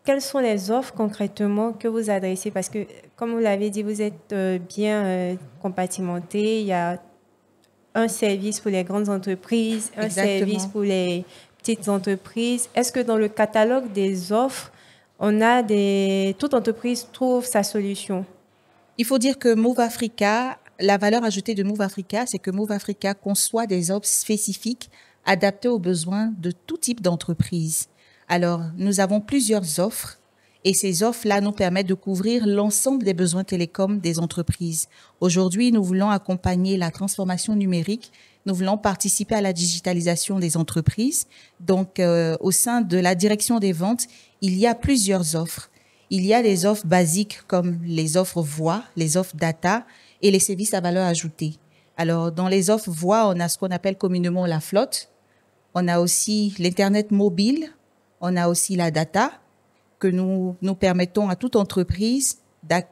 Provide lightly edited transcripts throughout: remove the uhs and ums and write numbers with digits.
quelles sont les offres concrètement que vous adressez? Parce que, comme vous l'avez dit, vous êtes bien compartimenté. Il y a un service pour les grandes entreprises, un service Exactement. pour les petites entreprises. Est-ce que dans le catalogue des offres, toute entreprise trouve sa solution? Il faut dire que Move Africa, la valeur ajoutée de Move Africa, c'est que Move Africa conçoit des offres spécifiques adaptées aux besoins de tout type d'entreprise. Alors, nous avons plusieurs offres et ces offres-là nous permettent de couvrir l'ensemble des besoins télécoms des entreprises. Aujourd'hui, nous voulons accompagner la transformation numérique. Nous voulons participer à la digitalisation des entreprises. Donc, au sein de la direction des ventes, il y a plusieurs offres. Il y a des offres basiques comme les offres voix, les offres data et les services à valeur ajoutée. Alors, dans les offres voix, on a ce qu'on appelle communément la flotte. On a aussi l'Internet mobile. On a aussi la data que nous permettons à toute entreprise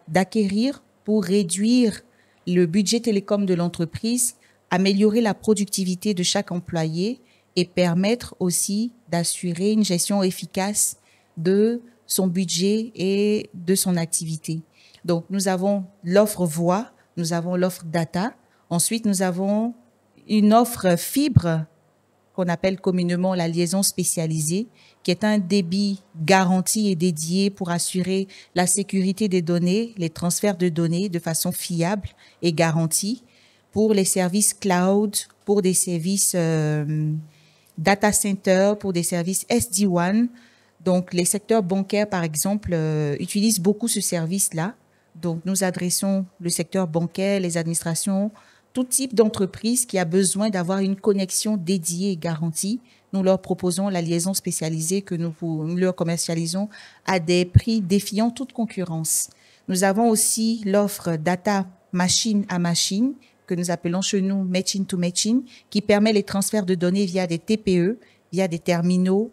d'acquérir pour réduire le budget télécom de l'entreprise, améliorer la productivité de chaque employé et permettre aussi d'assurer une gestion efficace de son budget et de son activité. Donc, nous avons l'offre voix, nous avons l'offre data. Ensuite, nous avons une offre fibre qu'on appelle communément la liaison spécialisée, qui est un débit garanti et dédié pour assurer la sécurité des données, les transferts de données de façon fiable et garantie pour les services cloud, pour des services data center, pour des services SD-WAN. Donc, les secteurs bancaires, par exemple, utilisent beaucoup ce service-là. Donc, nous adressons le secteur bancaire, les administrations, tout type d'entreprise qui a besoin d'avoir une connexion dédiée et garantie. Nous leur proposons la liaison spécialisée que nous leur commercialisons à des prix défiant toute concurrence. Nous avons aussi l'offre data machine à machine que nous appelons chez nous machine to machine, qui permet les transferts de données via des TPE, via des terminaux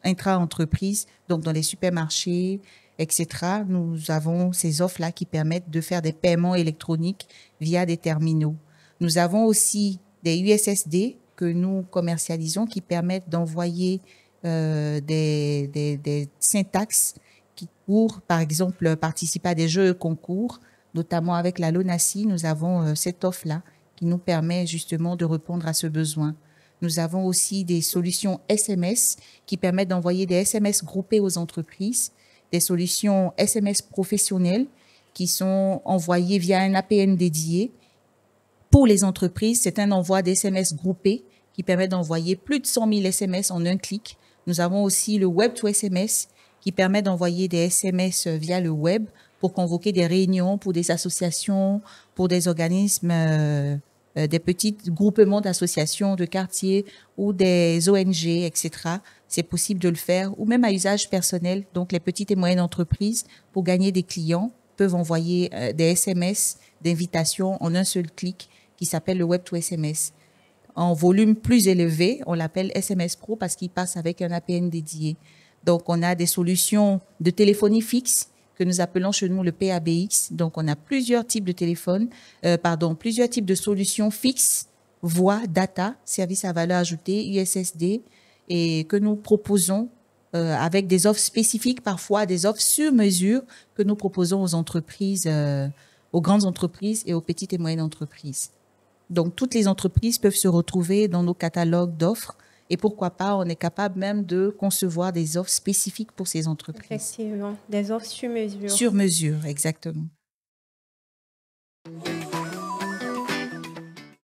intra-entreprises, donc dans les supermarchés, etc. Nous avons ces offres-là qui permettent de faire des paiements électroniques via des terminaux. Nous avons aussi des USSD que nous commercialisons qui permettent d'envoyer des syntaxes pour, par exemple, participer à des jeux et concours, notamment avec la LONASI. Nous avons cette offre-là qui nous permet justement de répondre à ce besoin. Nous avons aussi des solutions SMS qui permettent d'envoyer des SMS groupés aux entreprises, des solutions SMS professionnelles qui sont envoyées via un APN dédié. Pour les entreprises, c'est un envoi d'SMS groupé qui permet d'envoyer plus de 100 000 SMS en un clic. Nous avons aussi le Web to SMS qui permet d'envoyer des SMS via le web pour convoquer des réunions pour des associations, pour des organismes, des petits groupements d'associations de quartier ou des ONG, etc. C'est possible de le faire, ou même à usage personnel. Donc, les petites et moyennes entreprises, pour gagner des clients, peuvent envoyer des SMS d'invitation en un seul clic qui s'appelle le Web to SMS. En volume plus élevé, on l'appelle SMS Pro parce qu'il passe avec un APN dédié. Donc, on a des solutions de téléphonie fixe que nous appelons chez nous le PABX. Donc, on a plusieurs types de téléphones, plusieurs types de solutions fixes, voix, data, services à valeur ajoutée, USSD, et que nous proposons avec des offres spécifiques, parfois des offres sur mesure que nous proposons aux entreprises, aux grandes entreprises et aux petites et moyennes entreprises. Donc, toutes les entreprises peuvent se retrouver dans nos catalogues d'offres et pourquoi pas, on est capable même de concevoir des offres spécifiques pour ces entreprises. Effectivement, des offres sur mesure. Sur mesure, exactement.